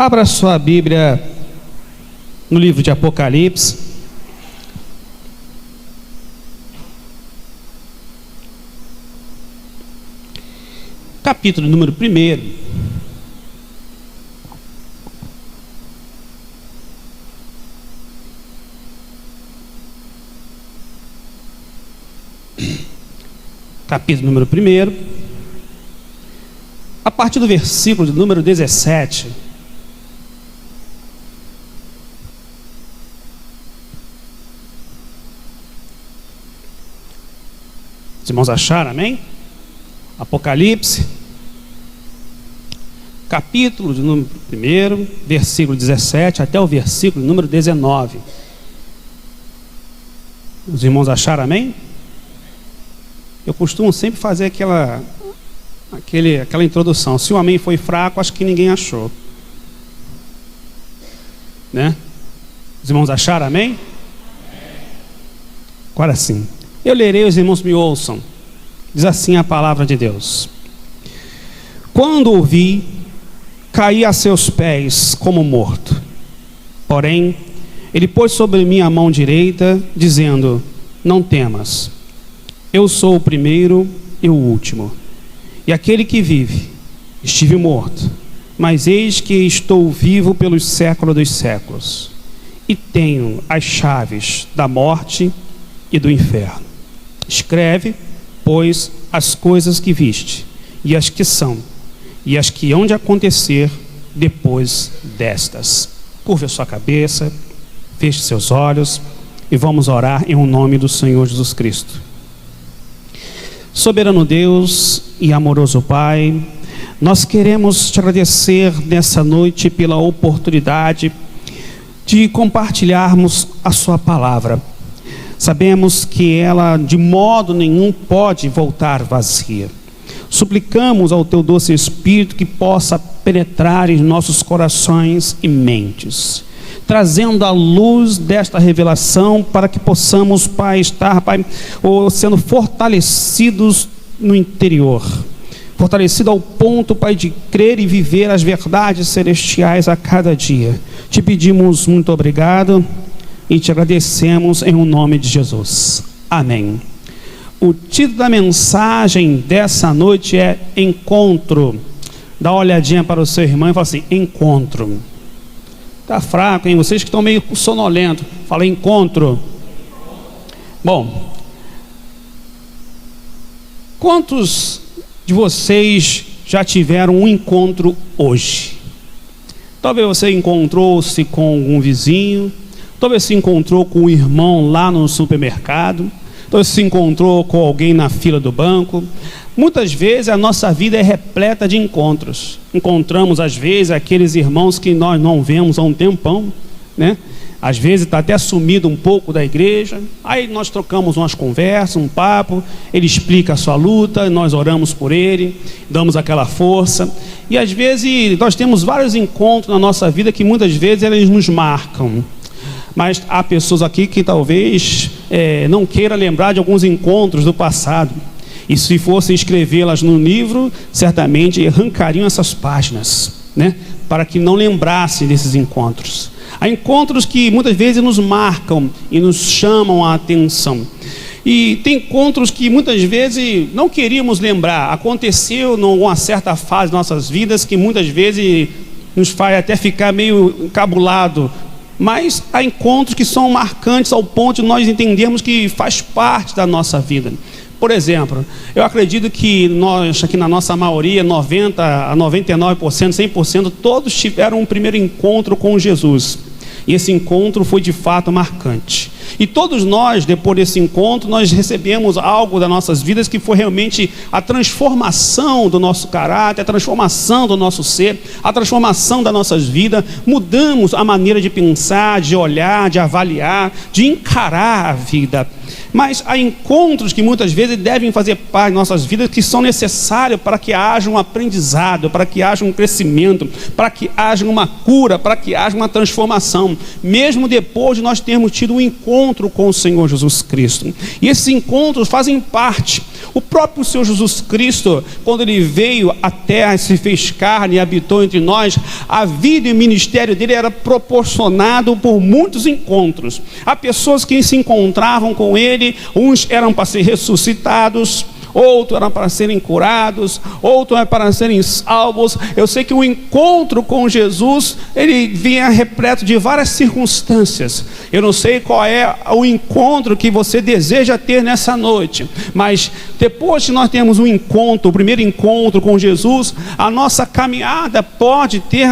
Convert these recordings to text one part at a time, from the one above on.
Abra sua Bíblia no livro de Apocalipse. Capítulo número 1. Capítulo número 1. A partir do versículo de número 17. Os irmãos acharam, amém? Apocalipse, capítulo de número 1, versículo 17 até o versículo número 19. Os irmãos acharam, amém? Eu costumo sempre fazer aquela introdução. Se o amém foi fraco, acho que ninguém achou, né? Os irmãos acharam, amém? Agora sim, eu lerei, os irmãos me ouçam. Diz assim a palavra de Deus: quando o vi, caí a seus pés como morto. Porém, ele pôs sobre mim a mão direita, dizendo: não temas, eu sou o primeiro e o último, e aquele que vive. Estive morto, mas eis que estou vivo pelos séculos dos séculos, e tenho as chaves da morte e do inferno. Escreve, pois, as coisas que viste, e as que são, e as que hão de acontecer depois destas. Curve a sua cabeça, feche seus olhos, e vamos orar em nome do Senhor Jesus Cristo. Soberano Deus e amoroso Pai, nós queremos te agradecer nessa noite pela oportunidade de compartilharmos a sua palavra. Sabemos que ela de modo nenhum pode voltar vazia. Suplicamos ao teu doce Espírito que possa penetrar em nossos corações e mentes, trazendo a luz desta revelação para que possamos, Pai, estar, Pai, sendo fortalecidos no interior, fortalecido ao ponto, Pai, de crer e viver as verdades celestiais a cada dia. Te pedimos muito obrigado e te agradecemos em nome de Jesus. Amém. O título da mensagem dessa noite é Encontro. Dá uma olhadinha para o seu irmão e fala assim: encontro. Está fraco, hein? Vocês que estão meio sonolentos. Fala encontro. Bom, quantos de vocês já tiveram um encontro hoje? Talvez você encontrou-se com algum vizinho, talvez se encontrou com um irmão lá no supermercado, talvez se encontrou com alguém na fila do banco. Muitas vezes a nossa vida é repleta de encontros. Encontramos às vezes aqueles irmãos que nós não vemos há um tempão, né? Às vezes está até sumido um pouco da igreja. Aí nós trocamos umas conversas, um papo. Ele explica a sua luta, nós oramos por ele, damos aquela força. E às vezes nós temos vários encontros na nossa vida que muitas vezes eles nos marcam. Mas há pessoas aqui que talvez não queira lembrar de alguns encontros do passado. E se fossem escrevê-las no livro, certamente arrancariam essas páginas, né? Para que não lembrassem desses encontros. Há encontros que muitas vezes nos marcam e nos chamam a atenção. E tem encontros que muitas vezes não queríamos lembrar. Aconteceu numa certa fase de nossas vidas que muitas vezes nos faz até ficar meio encabulado. Mas há encontros que são marcantes ao ponto de nós entendermos que faz parte da nossa vida. Por exemplo, eu acredito que nós, aqui na nossa maioria, 90% a 99%, 100%, todos tiveram um primeiro encontro com Jesus. E esse encontro foi de fato marcante. E todos nós, depois desse encontro, nós recebemos algo das nossas vidas que foi realmente a transformação do nosso caráter, a transformação do nosso ser, a transformação das nossas vidas. Mudamos a maneira de pensar, de olhar, de avaliar, de encarar a vida. Mas há encontros que muitas vezes devem fazer parte de nossas vidas, que são necessários para que haja um aprendizado, para que haja um crescimento, para que haja uma cura, para que haja uma transformação, mesmo depois de nós termos tido um encontro com o Senhor Jesus Cristo. E esses encontros fazem parte. O próprio Senhor Jesus Cristo, quando Ele veio à terra, se fez carne e habitou entre nós, a vida e o ministério dele era proporcionado por muitos encontros. Há pessoas que se encontravam com Ele, uns eram para ser ressuscitados, outros eram para serem curados, outros eram para serem salvos. Eu sei que o encontro com Jesus, ele vinha repleto de várias circunstâncias. Eu não sei qual é o encontro que você deseja ter nessa noite, mas depois que nós temos um encontro, o primeiro encontro com Jesus, a nossa caminhada pode ter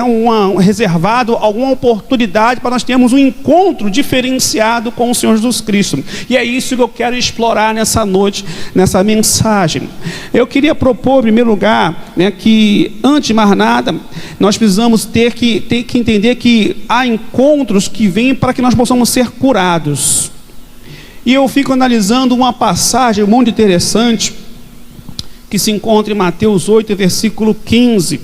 reservado alguma oportunidade para nós termos um encontro diferenciado com o Senhor Jesus Cristo. E é isso que eu quero explorar nessa noite, nessa mensagem. Eu queria propor, em primeiro lugar, que antes de mais nada, nós precisamos ter que entender que há encontros que vêm para que nós possamos ser curados. E eu fico analisando uma passagem muito interessante, que se encontra em Mateus 8, versículo 15.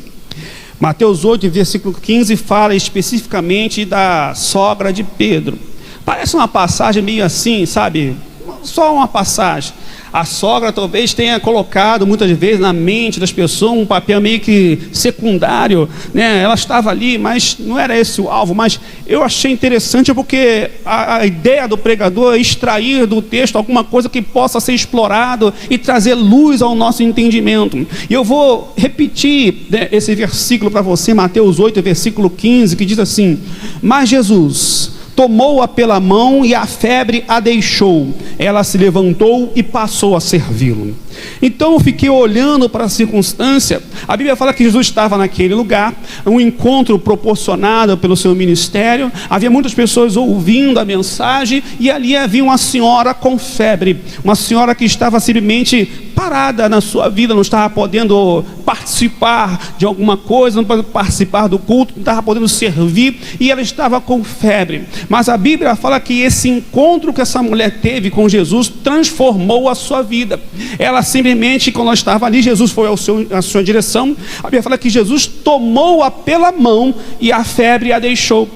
Mateus 8, versículo 15, fala especificamente da sogra de Pedro. Parece uma passagem meio assim, sabe? Só uma passagem. A sogra talvez tenha colocado muitas vezes na mente das pessoas um papel meio que secundário, né? Ela estava ali, mas não era esse o alvo. Mas eu achei interessante porque a ideia do pregador é extrair do texto alguma coisa que possa ser explorado e trazer luz ao nosso entendimento. E eu vou repetir, né, esse versículo para você, Mateus 8, versículo 15, que diz assim: mas Jesus tomou-a pela mão e a febre a deixou. Ela se levantou e passou a servi-lo. Então eu fiquei olhando para a circunstância. A Bíblia fala que Jesus estava naquele lugar, um encontro proporcionado pelo seu ministério. Havia muitas pessoas ouvindo a mensagem, e ali havia uma senhora com febre, uma senhora que estava simplesmente parada na sua vida, não estava podendo participar de alguma coisa, não podendo participar do culto, não estava podendo servir, e ela estava com febre. Mas a Bíblia fala que esse encontro que essa mulher teve com Jesus transformou a sua vida. Ela simplesmente, quando ela estava ali, Jesus foi à sua direção. A Bíblia fala que Jesus tomou-a pela mão e a febre a deixou.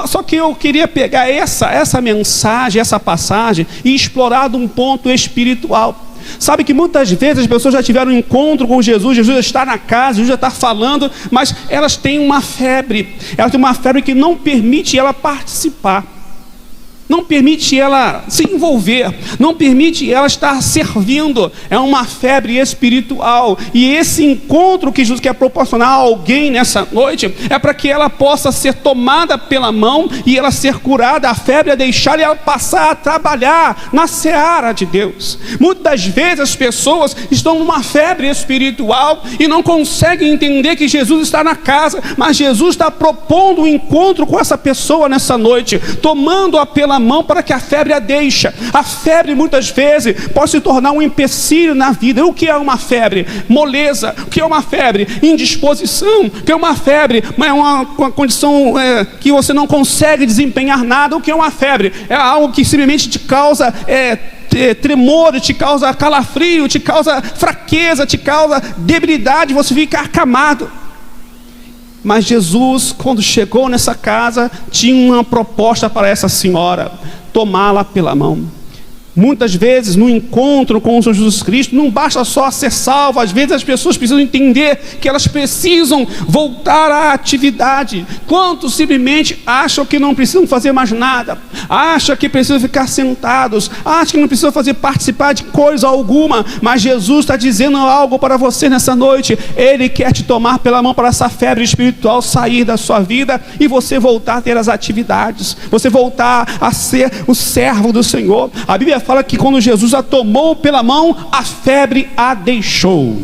Só que eu queria pegar essa mensagem, essa passagem, e explorar de um ponto espiritual. Sabe que muitas vezes as pessoas já tiveram um encontro com Jesus, Jesus já está na casa, Jesus já está falando, mas elas têm uma febre que não permite ela participar, não permite ela se envolver, não permite ela estar servindo. É uma febre espiritual. E esse encontro que Jesus quer proporcionar a alguém nessa noite é para que ela possa ser tomada pela mão e ela ser curada, a febre a deixar e ela passar a trabalhar na seara de Deus. Muitas vezes as pessoas estão numa febre espiritual e não conseguem entender que Jesus está na casa, mas Jesus está propondo um encontro com essa pessoa nessa noite, tomando-a pela mão para que a febre a deixe. A febre muitas vezes pode se tornar um empecilho na vida. O que é uma febre? Moleza. O que é uma febre? Indisposição. O que é uma febre? É uma condição que você não consegue desempenhar nada. O que é uma febre? É algo que simplesmente te causa tremor, te causa calafrio, te causa fraqueza, te causa debilidade, você fica acamado. Mas Jesus, quando chegou nessa casa, tinha uma proposta para essa senhora: tomá-la pela mão. Muitas vezes no encontro com o Senhor Jesus Cristo não basta só ser salvo. Às vezes as pessoas precisam entender que elas precisam voltar à atividade. Quantos simplesmente acham que não precisam fazer mais nada, acham que precisam ficar sentados, acham que não precisam participar de coisa alguma. Mas Jesus está dizendo algo para você nessa noite. Ele quer te tomar pela mão para essa febre espiritual sair da sua vida e você voltar a ter as atividades, você voltar a ser o servo do Senhor. A Bíblia fala que quando Jesus a tomou pela mão, a febre a deixou.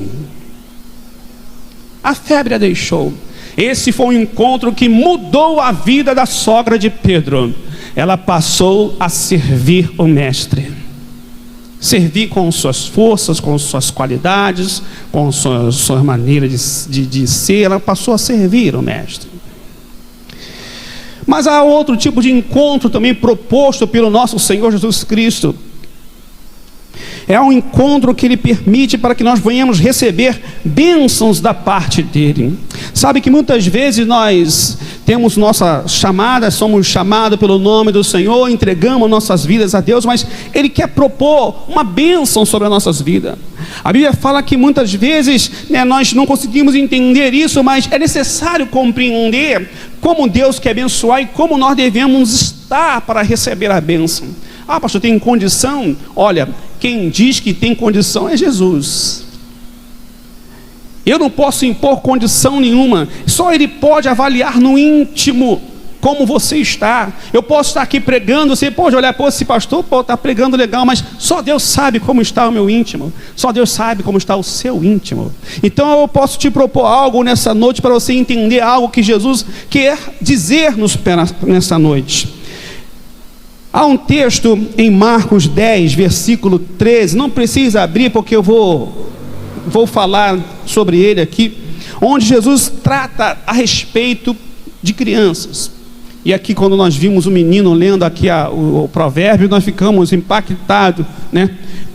A febre a deixou. Esse foi um encontro que mudou a vida da sogra de Pedro. Ela passou a servir o mestre. Servir com suas forças, com suas qualidades, com sua maneira de ser. Ela passou a servir o mestre. Mas há outro tipo de encontro também proposto pelo nosso Senhor Jesus Cristo. É um encontro que Ele permite para que nós venhamos receber bênçãos da parte dEle. Sabe que muitas vezes nós temos nossa chamada, somos chamados pelo nome do Senhor, entregamos nossas vidas a Deus, mas Ele quer propor uma bênção sobre as nossas vidas. A Bíblia fala que muitas vezes, nós não conseguimos entender isso, mas é necessário compreender como Deus quer abençoar e como nós devemos estar para receber a bênção. Ah, pastor, tem condição? Olha, quem diz que tem condição é Jesus. Eu não posso impor condição nenhuma, só Ele pode avaliar no íntimo como você está. Eu posso estar aqui pregando, você pode olhar, esse pastor está pregando legal, mas só Deus sabe como está o meu íntimo, só Deus sabe como está o seu íntimo. Então eu posso te propor algo nessa noite para você entender algo que Jesus quer dizer-nos nessa noite. Há um texto em Marcos 10, versículo 13, não precisa abrir porque eu vou falar sobre ele aqui, onde Jesus trata a respeito de crianças. E aqui, quando nós vimos o menino lendo aqui o provérbio, nós ficamos impactados, né?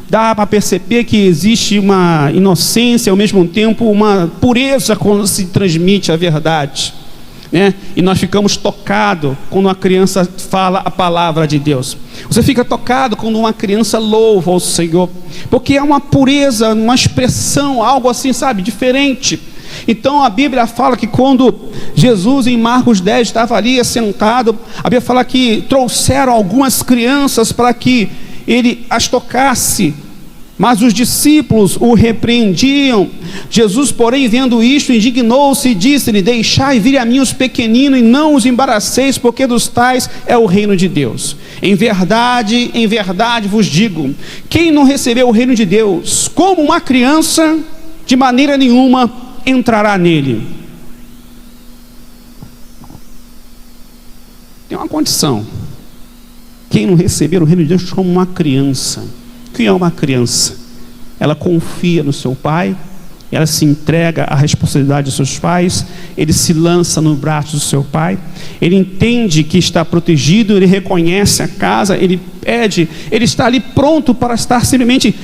Dá para perceber que existe uma inocência, ao mesmo tempo uma pureza quando se transmite a verdade, né? E nós ficamos tocados quando uma criança fala a palavra de Deus. Você fica tocado quando uma criança louva ao Senhor, porque é uma pureza, uma expressão, algo assim, sabe, diferente. Então a Bíblia fala que quando Jesus em Marcos 10 estava ali sentado, a Bíblia fala que trouxeram algumas crianças para que ele as tocasse, mas os discípulos o repreendiam. Jesus, porém, vendo isto, indignou-se e disse-lhe: deixai vir a mim os pequeninos e não os embaraceis, porque dos tais é o reino de Deus. Em verdade vos digo, quem não recebeu o reino de Deus como uma criança, de maneira nenhuma entrará nele. Tem uma condição: quem não receber o reino de Deus como uma criança. Quem é uma criança? Ela confia no seu pai, ela se entrega à responsabilidade dos seus pais, ele se lança no braço do seu pai, ele entende que está protegido, ele reconhece a casa, ele pede, ele está ali pronto para estar simplesmente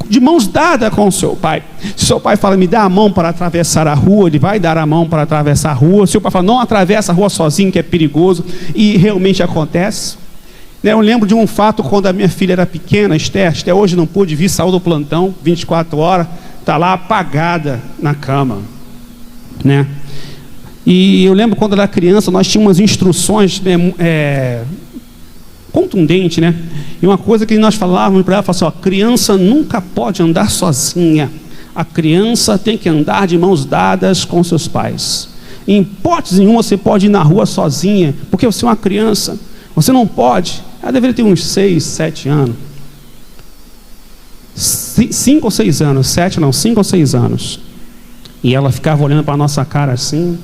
de mãos dadas com o seu pai. Se seu pai fala: me dá a mão para atravessar a rua, ele vai dar a mão para atravessar a rua. Se seu pai fala: não atravessa a rua sozinho, que é perigoso, e realmente acontece. Eu lembro de um fato quando a minha filha era pequena, Esther hoje não pôde vir, saiu do plantão, 24 horas, está lá apagada na cama, né? E eu lembro quando ela era criança, nós tínhamos umas instruções contundentes, né? E uma coisa que nós falávamos para ela, falava assim: criança nunca pode andar sozinha, a criança tem que andar de mãos dadas com seus pais. Em hipótese nenhuma você pode ir na rua sozinha, porque você é uma criança, você não pode. Ela deveria ter uns 6, 7 anos. 5 ou 6 anos, 7 não, 5 ou 6 anos. E ela ficava olhando para a nossa cara assim.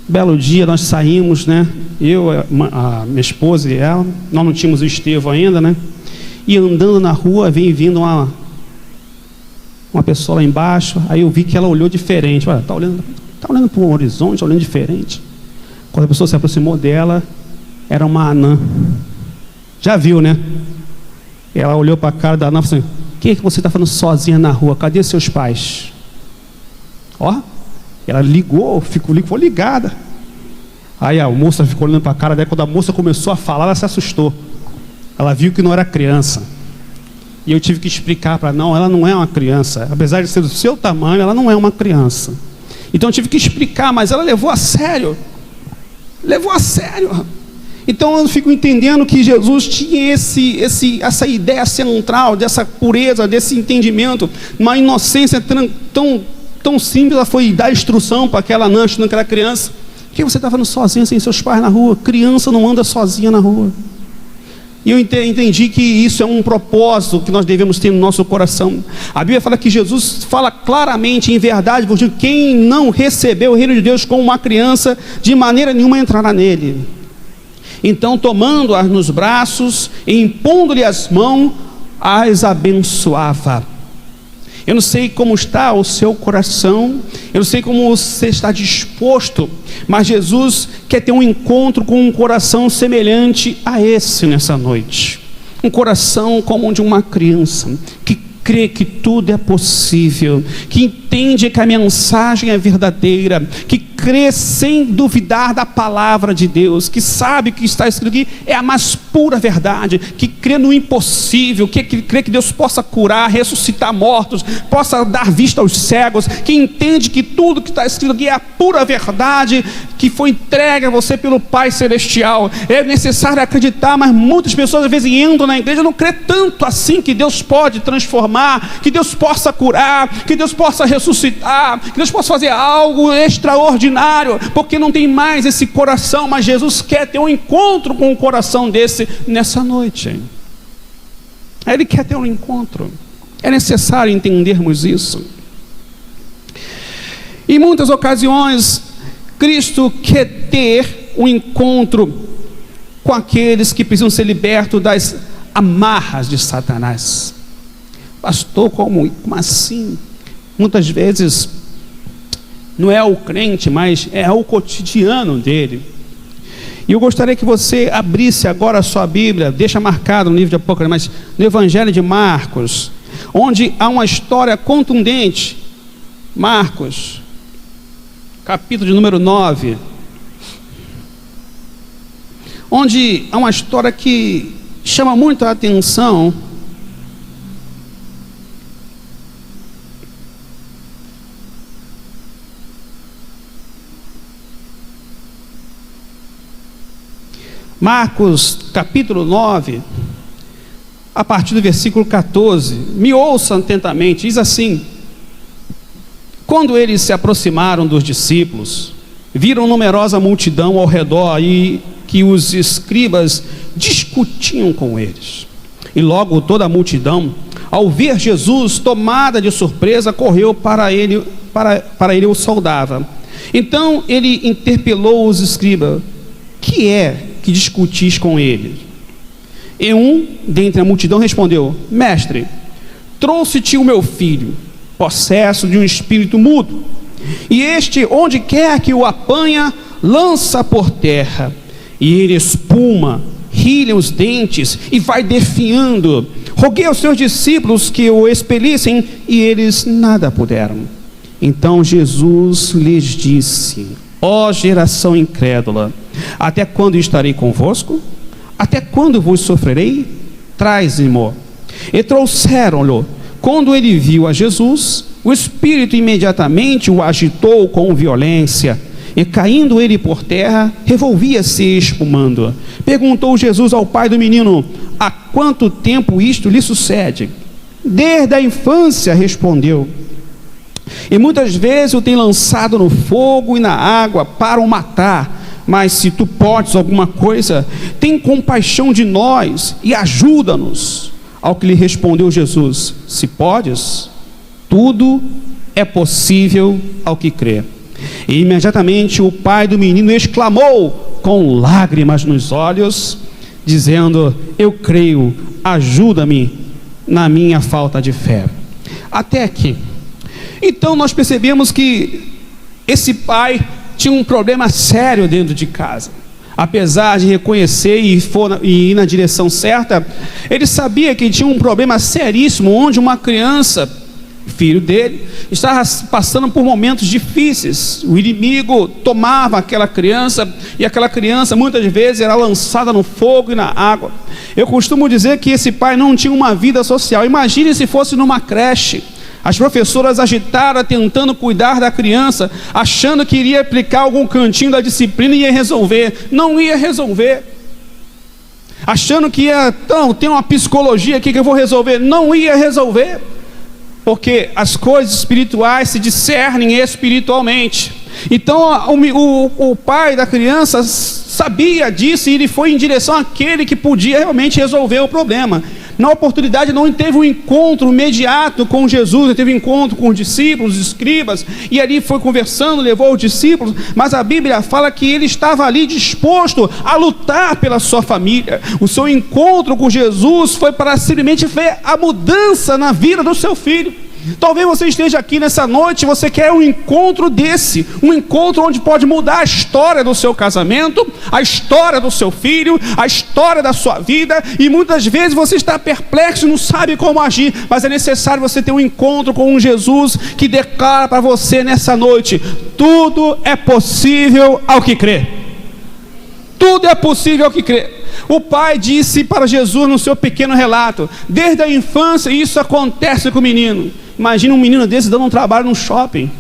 Belo dia nós saímos, né? Eu, a minha esposa e ela, nós não tínhamos o Estevão ainda, né? E andando na rua, vindo uma pessoa lá embaixo. Aí eu vi que ela olhou diferente. Olha, tá olhando para um horizonte, olhando diferente. Quando a pessoa se aproximou dela, era uma anã. Já viu, né? Ela olhou para a cara da anã e falou assim: o que você está fazendo sozinha na rua? Cadê seus pais? Ó, ela ligou, ficou ligada. Aí a moça ficou olhando para a cara dela. Quando a moça começou a falar, ela se assustou. Ela viu que não era criança. E eu tive que explicar para ela: não, ela não é uma criança. Apesar de ser do seu tamanho, ela não é uma criança. Então eu tive que explicar, mas ela levou a sério. Levou a sério. Então eu fico entendendo que Jesus tinha essa ideia central, dessa pureza, desse entendimento, uma inocência tão simples. Ela foi dar instrução para aquela anã, naquela criança: por que você está falando sozinha sem seus pais na rua? Criança não anda sozinha na rua. E eu entendi que isso é um propósito que nós devemos ter no nosso coração. A Bíblia fala que Jesus fala claramente: em verdade vos digo, quem não recebeu o reino de Deus como uma criança, de maneira nenhuma entrará nele. Então, tomando-as nos braços e impondo-lhe as mãos, as abençoava. Eu não sei como está o seu coração, eu não sei como você está disposto, mas Jesus quer ter um encontro com um coração semelhante a esse nessa noite. Um coração como o de uma criança, que crê que tudo é possível, que entende que a mensagem é verdadeira, que crê sem duvidar da palavra de Deus, que sabe que está escrito aqui é a mais pura verdade, que crê no impossível, que crê que Deus possa curar, ressuscitar mortos, possa dar vista aos cegos, que entende que tudo que está escrito aqui é a pura verdade, que foi entregue a você pelo Pai Celestial. É necessário acreditar, mas muitas pessoas às vezes entram na igreja e não crê tanto assim que Deus pode transformar, que Deus possa curar, que Deus possa ressuscitar, que Deus possa fazer algo extraordinário, porque não tem mais esse coração. Mas Jesus quer ter um encontro com um coração desse nessa noite. Ele quer ter um encontro. É necessário entendermos isso. Em muitas ocasiões, Cristo quer ter um encontro com aqueles que precisam ser libertos das amarras de Satanás. Pastor, como assim? Muitas vezes não é o crente, mas é o cotidiano dele. E eu gostaria que você abrisse agora a sua Bíblia, deixa marcado no livro de Apocalipse, mas no Evangelho de Marcos, onde há uma história contundente. Marcos, capítulo de número 9, onde há uma história que chama muito a atenção. Marcos, capítulo 9, a partir do versículo 14, me ouçam atentamente, diz assim: quando eles se aproximaram dos discípulos, viram numerosa multidão ao redor e que os escribas discutiam com eles. E logo toda a multidão, ao ver Jesus, tomada de surpresa, correu para ele o saudava. Então ele interpelou os escribas: que é que discutis com ele? E um dentre a multidão respondeu: mestre, trouxe-te o meu filho, possesso de um espírito mudo, e este, onde quer que o apanha, lança por terra, e ele espuma, rilha os dentes e vai definhando. Roguei aos seus discípulos que o expelissem, e eles nada puderam. Então Jesus lhes disse: ó geração incrédula, até quando estarei convosco? Até quando vos sofrerei? Traze-mo. E trouxeram-lhe. Quando ele viu a Jesus, o espírito imediatamente o agitou com violência, e caindo ele por terra, revolvia-se espumando. Perguntou Jesus ao pai do menino: há quanto tempo isto lhe sucede? Desde a infância, respondeu. E muitas vezes o tem lançado no fogo e na água para o matar. Mas se tu podes alguma coisa, tem compaixão de nós e ajuda-nos. Ao que lhe respondeu Jesus: se podes, tudo é possível ao que crê. E imediatamente o pai do menino exclamou com lágrimas nos olhos, dizendo: eu creio, ajuda-me na minha falta de fé. Até aqui. Então nós percebemos que esse pai tinha um problema sério dentro de casa. Apesar de reconhecer e ir na direção certa, ele sabia que tinha um problema seríssimo, onde uma criança, filho dele, estava passando por momentos difíceis. O inimigo tomava aquela criança, e aquela criança muitas vezes era lançada no fogo e na água. Eu costumo dizer que esse pai não tinha uma vida social. Imagine se fosse numa creche. As professoras agitaram, tentando cuidar da criança, achando que iria aplicar algum cantinho da disciplina e ia resolver. Não ia resolver. Achando que ia, então, tem uma psicologia aqui que eu vou resolver. Não ia resolver. Porque as coisas espirituais se discernem espiritualmente. Então o pai da criança sabia disso, e ele foi em direção àquele que podia realmente resolver o problema. Na oportunidade não teve um encontro imediato com Jesus, ele teve um encontro com os discípulos, os escribas, e ali foi conversando, levou os discípulos, mas a Bíblia fala que ele estava ali disposto a lutar pela sua família. O seu encontro com Jesus foi para simplesmente ver a mudança na vida do seu filho. Talvez você esteja aqui nessa noite, você quer um encontro desse, um encontro onde pode mudar a história do seu casamento, a história do seu filho, a história história da sua vida, e muitas vezes você está perplexo e não sabe como agir, mas é necessário você ter um encontro com um Jesus que declara para você nessa noite: tudo é possível ao que crê. Tudo é possível ao que crê. O pai disse para Jesus no seu pequeno relato: desde a infância isso acontece com o menino. Imagine um menino desse dando um trabalho no shopping.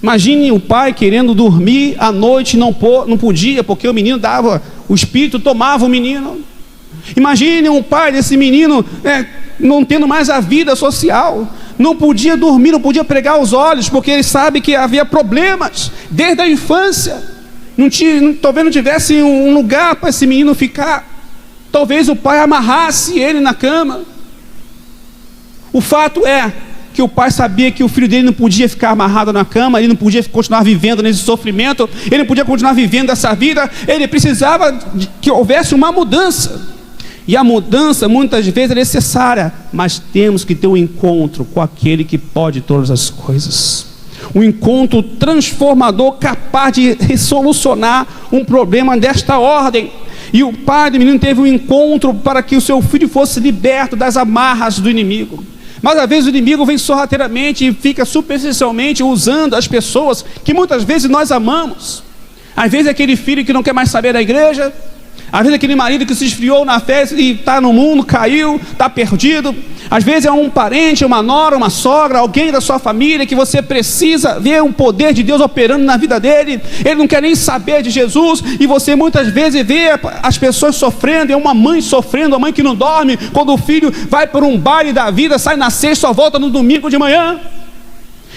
Imagine o pai querendo dormir à noite, não podia, porque o menino dava, o espírito tomava o menino. Imagine um pai desse menino não tendo mais a vida social, não podia dormir, não podia pregar os olhos, porque ele sabe que havia problemas desde a infância. Talvez não tivesse um lugar para esse menino ficar. Talvez o pai amarrasse ele na cama. O fato é que o pai sabia que o filho dele não podia ficar amarrado na cama, ele não podia continuar vivendo nesse sofrimento, ele não podia continuar vivendo essa vida, ele precisava que houvesse uma mudança. E a mudança muitas vezes é necessária, mas temos que ter um encontro com aquele que pode todas as coisas. Um encontro transformador, capaz de solucionar um problema desta ordem. E o pai do menino teve um encontro para que o seu filho fosse liberto das amarras do inimigo. Mas às vezes o inimigo vem sorrateiramente e fica superficialmente usando as pessoas que muitas vezes nós amamos. Às vezes é aquele filho que não quer mais saber da igreja, às vezes é aquele marido que se esfriou na fé e está no mundo, caiu, está perdido. Às vezes é um parente, uma nora, uma sogra, alguém da sua família que você precisa ver o poder de Deus operando na vida dele. Ele não quer nem saber de Jesus, e você muitas vezes vê as pessoas sofrendo. É uma mãe sofrendo, a mãe que não dorme quando o filho vai por um baile da vida, sai na sexta, só volta no domingo de manhã.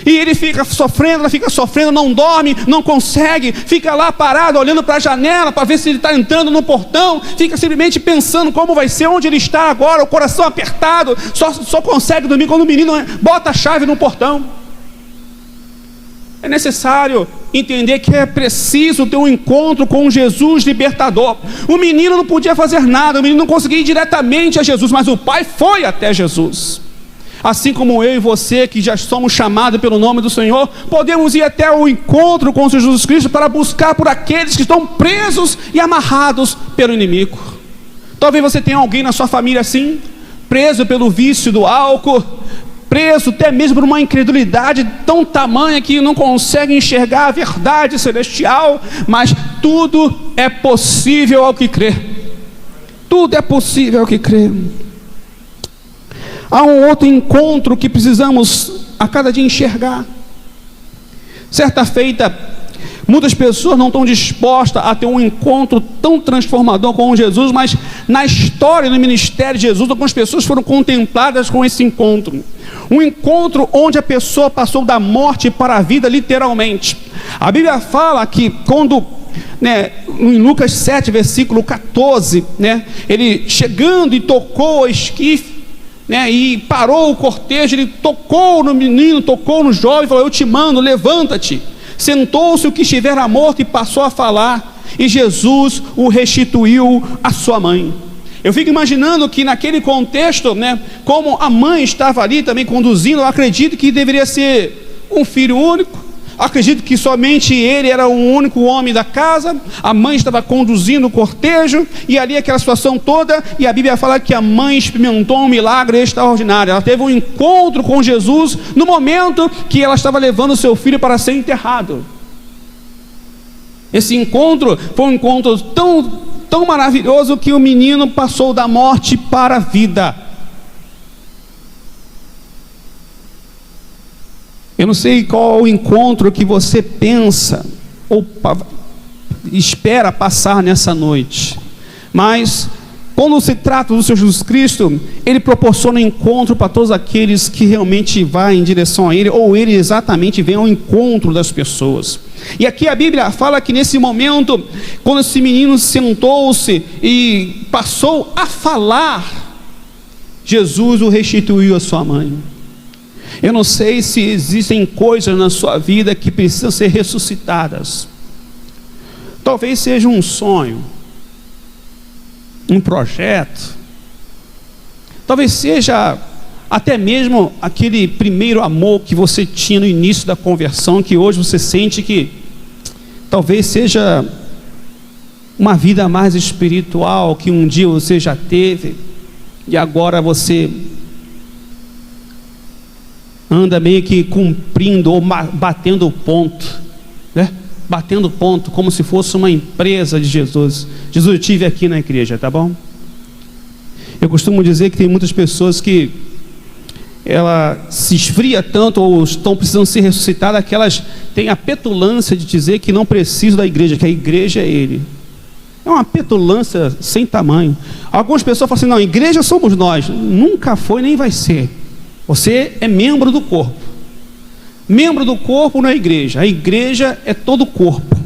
E ele fica sofrendo, ela fica sofrendo, não dorme, não consegue, fica lá parado, olhando para a janela, para ver se ele está entrando no portão, fica simplesmente pensando como vai ser, onde ele está agora, o coração apertado, só consegue dormir quando o menino bota a chave no portão. É necessário entender que é preciso ter um encontro com Jesus libertador. O menino não podia fazer nada, o menino não conseguia ir diretamente a Jesus, mas o pai foi até Jesus. Assim como eu e você, que já somos chamados pelo nome do Senhor, podemos ir até o encontro com Jesus Cristo para buscar por aqueles que estão presos e amarrados pelo inimigo. Talvez você tenha alguém na sua família assim, preso pelo vício do álcool, preso até mesmo por uma incredulidade tão tamanha que não consegue enxergar a verdade celestial, mas tudo é possível ao que crê. Tudo é possível ao que crê. Há um outro encontro que precisamos a cada dia enxergar. Certa feita, muitas pessoas não estão dispostas a ter um encontro tão transformador com Jesus, mas na história do ministério de Jesus, algumas pessoas foram contempladas com esse encontro. Um encontro onde a pessoa passou da morte para a vida, literalmente. A Bíblia fala que quando, em Lucas 7, versículo 14, ele chegando e tocou o esquife, e parou o cortejo, ele tocou no menino, tocou no jovem, falou: eu te mando, levanta-te. Sentou-se o que estivera morto e passou a falar, e Jesus o restituiu à sua mãe. Eu fico imaginando que naquele contexto, como a mãe estava ali também conduzindo, eu acredito que deveria ser um filho único. Acredito que somente ele era o único homem da casa, a mãe estava conduzindo o cortejo, e ali aquela situação toda, e a Bíblia fala que a mãe experimentou um milagre extraordinário. Ela teve um encontro com Jesus no momento que ela estava levando o seu filho para ser enterrado. Esse encontro foi um encontro tão maravilhoso que o menino passou da morte para a vida. Eu não sei qual é o encontro que você pensa ou espera passar nessa noite, mas quando se trata do Senhor Jesus Cristo, Ele proporciona encontro para todos aqueles que realmente vão em direção a Ele, ou Ele exatamente vem ao encontro das pessoas. E aqui a Bíblia fala que nesse momento, quando esse menino sentou-se e passou a falar, Jesus o restituiu à sua mãe. Eu não sei se existem coisas na sua vida que precisam ser ressuscitadas. Talvez seja um sonho, um projeto, talvez seja até mesmo aquele primeiro amor que você tinha no início da conversão, que hoje você sente que talvez seja uma vida mais espiritual que um dia você já teve e agora você anda meio que cumprindo ou batendo o ponto, né? Batendo ponto, como se fosse uma empresa de Jesus. Jesus, eu estive aqui na igreja, tá bom? Eu costumo dizer que tem muitas pessoas que ela se esfria tanto ou estão precisando ser ressuscitadas, que elas têm a petulância de dizer que não precisam da igreja, que a igreja é Ele. É uma petulância sem tamanho. Algumas pessoas falam assim, não, igreja somos nós. Nunca foi nem vai ser. Você é membro do corpo. Membro do corpo não é igreja. A igreja é todo o corpo.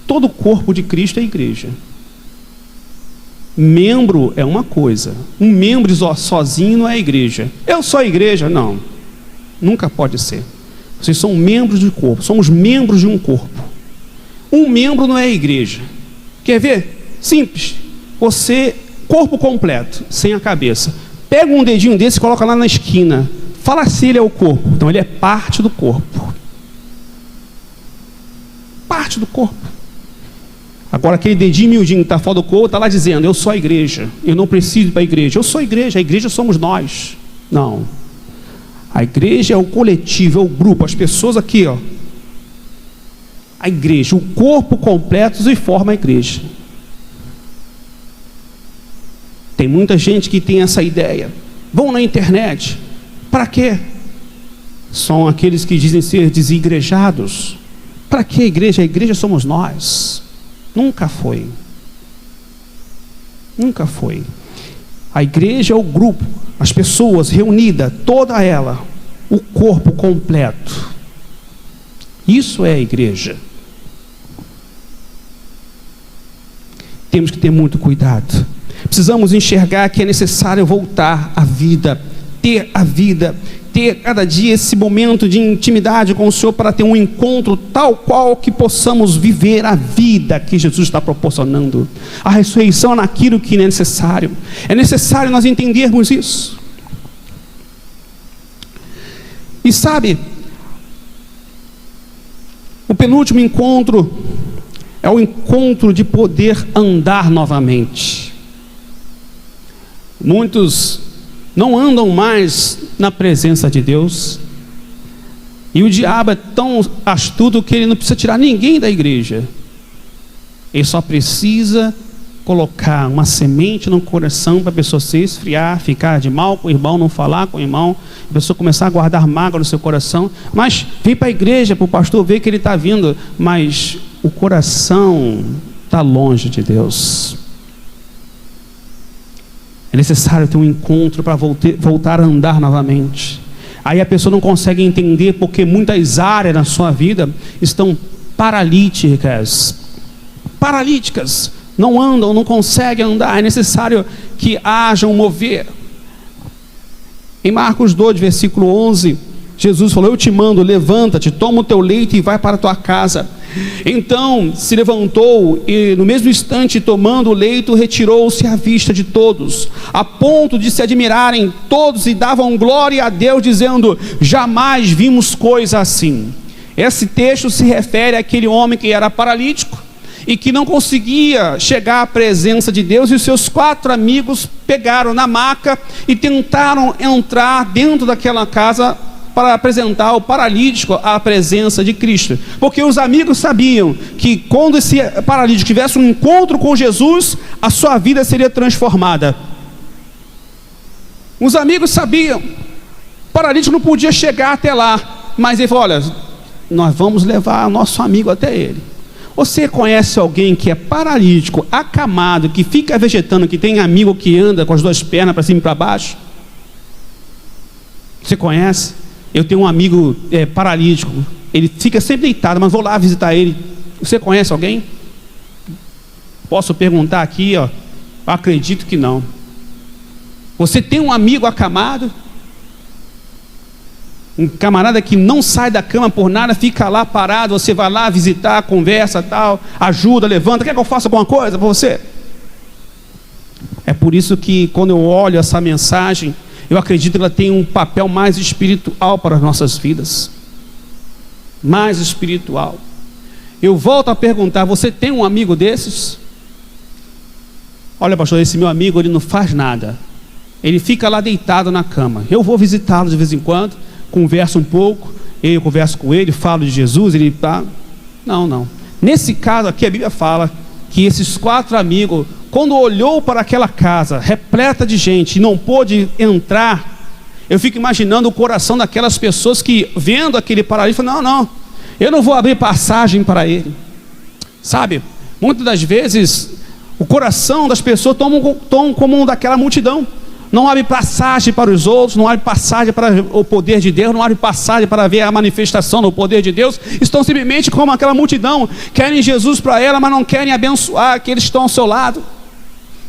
Todo o corpo de Cristo é a igreja. Membro é uma coisa. Um membro sozinho não é igreja. Eu sou a igreja? Não. Nunca pode ser. Vocês são membros do corpo. Somos membros de um corpo. Um membro não é a igreja. Quer ver? Simples. Você, corpo completo, sem a cabeça. Pega um dedinho desse e coloca lá na esquina. Fala se ele é o corpo. Então ele é parte do corpo. Parte do corpo. Agora aquele dedinho miudinho que está fora do corpo está lá dizendo, eu sou a igreja, eu não preciso ir para a igreja igreja somos nós. Não. A igreja é o coletivo, é o grupo, as pessoas aqui, ó. A igreja, o corpo completo e forma a igreja. Tem muita gente que tem essa ideia. Vão na internet. Para quê? São aqueles que dizem ser desigrejados. Para que a igreja? A igreja somos nós. Nunca foi. Nunca foi. A igreja é o grupo, as pessoas reunidas, toda ela, o corpo completo. Isso é a igreja. Temos que ter muito cuidado. Precisamos enxergar que é necessário voltar à vida, ter cada dia esse momento de intimidade com o Senhor para ter um encontro tal qual que possamos viver a vida que Jesus está proporcionando. A ressurreição naquilo que é necessário. É necessário nós entendermos isso. E sabe, o penúltimo encontro é o encontro de poder andar novamente. Muitos não andam mais na presença de Deus, e o diabo é tão astuto que ele não precisa tirar ninguém da igreja. Ele só precisa colocar uma semente no coração para a pessoa se esfriar, ficar de mal com o irmão, não falar com o irmão, a pessoa começar a guardar mágoa no seu coração. Mas vem para a igreja, para o pastor ver que ele está vindo, mas o coração está longe de Deus. É necessário ter um encontro para voltar a andar novamente. Aí a pessoa não consegue entender porque muitas áreas na sua vida estão paralíticas. Não andam, não conseguem andar. É necessário que haja um mover. Em Marcos 2, versículo 11, Jesus falou, eu te mando, levanta-te, toma o teu leito e vai para a tua casa. Então se levantou e no mesmo instante, tomando o leito, retirou-se à vista de todos, a ponto de se admirarem todos e davam glória a Deus, dizendo, jamais vimos coisa assim. Esse texto se refere àquele homem que era paralítico e que não conseguia chegar à presença de Deus, e os seus 4 amigos pegaram na maca e tentaram entrar dentro daquela casa para apresentar o paralítico à presença de Cristo, porque os amigos sabiam que quando esse paralítico tivesse um encontro com Jesus, a sua vida seria transformada. Os amigos sabiam, o paralítico não podia chegar até lá, mas ele falou, olha, nós vamos levar o nosso amigo até ele. Você conhece alguém que é paralítico, acamado, que fica vegetando, que tem amigo que anda com as 2 pernas para cima e para baixo? Você conhece? Eu tenho um amigo paralítico, ele fica sempre deitado, mas vou lá visitar ele. Você conhece alguém? Posso perguntar aqui, ó. Acredito que não. Você tem um amigo acamado? Um camarada que não sai da cama por nada, fica lá parado, você vai lá visitar, conversa, tal, ajuda, levanta, quer que eu faça alguma coisa para você? É por isso que quando eu olho essa mensagem, eu acredito que ela tem um papel mais espiritual para as nossas vidas. Mais espiritual. Eu volto a perguntar, você tem um amigo desses? olha pastor, esse meu amigo ele não faz nada, ele fica lá deitado na cama, eu vou visitá-lo de vez em quando, converso um pouco, eu converso com ele, falo de Jesus, ele tá... Não. Nesse caso aqui a Bíblia fala que esses 4 amigos, quando olhou para aquela casa repleta de gente e não pôde entrar, eu fico imaginando o coração daquelas pessoas que, vendo aquele paralítico, não, eu não vou abrir passagem para ele. Sabe, muitas das vezes o coração das pessoas toma como um daquela multidão, não abre passagem para os outros, não abre passagem para o poder de Deus, não abre passagem para ver a manifestação do poder de Deus, estão simplesmente como aquela multidão, querem Jesus para ela, mas não querem abençoar aqueles que estão ao seu lado,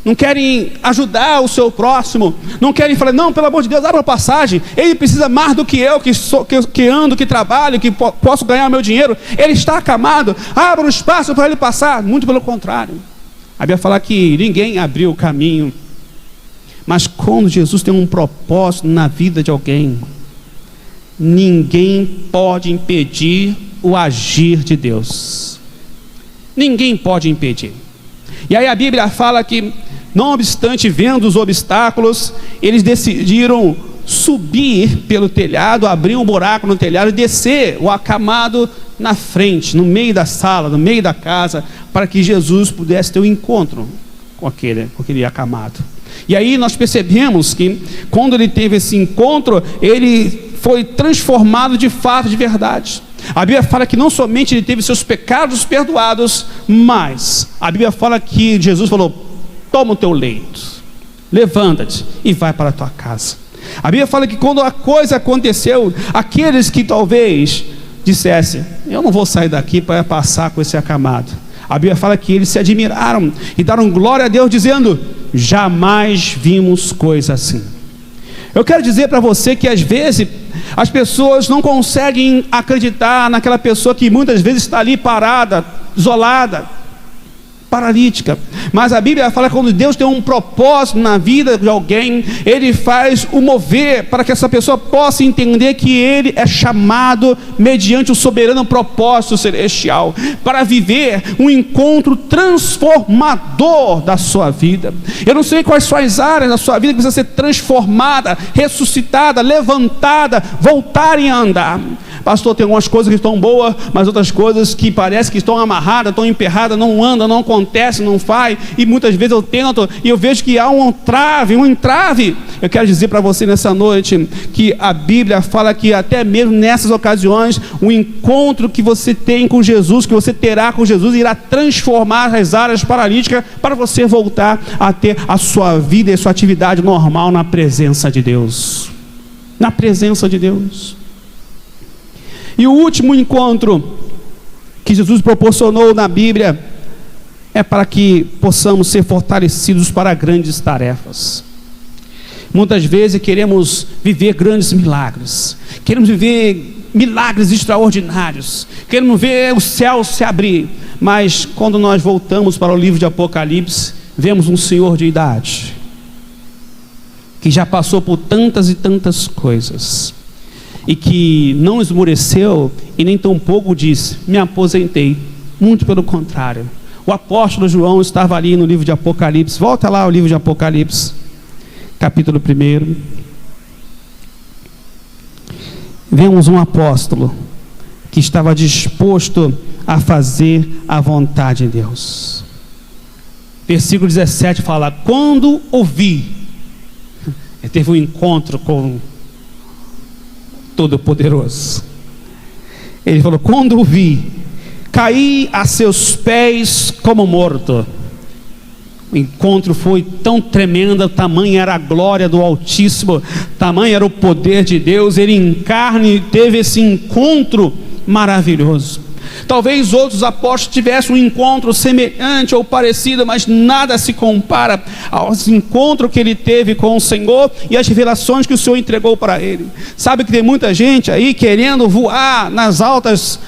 não querem ajudar o seu próximo, não querem falar, não, pelo amor de Deus, abra a passagem, ele precisa mais do que eu, que ando, que trabalho, que posso ganhar meu dinheiro, ele está acamado, abra um espaço para ele passar. Muito pelo contrário, a Bíblia fala que ninguém abriu o caminho. Mas quando Jesus tem um propósito na vida de alguém, ninguém pode impedir o agir de Deus. Ninguém pode impedir. E aí a Bíblia fala que, não obstante vendo os obstáculos, eles decidiram subir pelo telhado, abrir um buraco no telhado e descer o acamado na frente, no meio da sala, no meio da casa, para que Jesus pudesse ter um encontro com aquele acamado. E aí nós percebemos que quando ele teve esse encontro, ele foi transformado de fato, de verdade. A Bíblia fala que não somente ele teve seus pecados perdoados, mas a Bíblia fala que Jesus falou, toma o teu leito, levanta-te e vai para a tua casa. A Bíblia fala que quando a coisa aconteceu, aqueles que talvez dissessem, eu não vou sair daqui para passar com esse acamado, a Bíblia fala que eles se admiraram e deram glória a Deus, dizendo, jamais vimos coisa assim. Eu quero dizer para você que às vezes as pessoas não conseguem acreditar naquela pessoa que muitas vezes está ali parada, isolada, paralítica, mas a Bíblia fala que quando Deus tem um propósito na vida de alguém, Ele faz o mover para que essa pessoa possa entender que Ele é chamado mediante o soberano propósito celestial, para viver um encontro transformador da sua vida. Eu não sei quais são as áreas da sua vida que precisa ser transformada, ressuscitada, levantada, voltarem a andar. Pastor, tem algumas coisas que estão boas, mas outras coisas que parece que estão amarradas, estão emperradas, não andam, não acontece, não faz, e muitas vezes eu tento, e eu vejo que há um entrave. Eu quero dizer para você nessa noite, que a Bíblia fala que até mesmo nessas ocasiões, o encontro que você tem com Jesus, que você terá com Jesus, irá transformar as áreas paralíticas, para você voltar a ter a sua vida e a sua atividade normal na presença de Deus. Na presença de Deus. E o último encontro que Jesus proporcionou na Bíblia é para que possamos ser fortalecidos para grandes tarefas. Muitas vezes queremos viver grandes milagres, queremos viver milagres extraordinários, queremos ver o céu se abrir, mas quando nós voltamos para o livro de Apocalipse, vemos um senhor de idade, que já passou por tantas e tantas coisas, e que não esmoreceu e nem tampouco disse, me aposentei. Muito pelo contrário, o apóstolo João estava ali no livro de Apocalipse. Volta lá ao livro de Apocalipse, capítulo 1. Vemos um apóstolo que estava disposto a fazer a vontade de Deus. Versículo 17 fala, quando ouvi, ele teve um encontro com Todo-Poderoso. Ele falou, quando o vi, caí a seus pés como morto. O encontro foi tão tremendo, tamanha era a glória do Altíssimo, tamanho era o poder de Deus. Ele em carne teve esse encontro maravilhoso. Talvez outros apóstolos tivessem um encontro semelhante ou parecido, mas nada se compara aos encontros que ele teve com o Senhor e as revelações que o Senhor entregou para ele. Sabe que tem muita gente aí querendo voar nas altas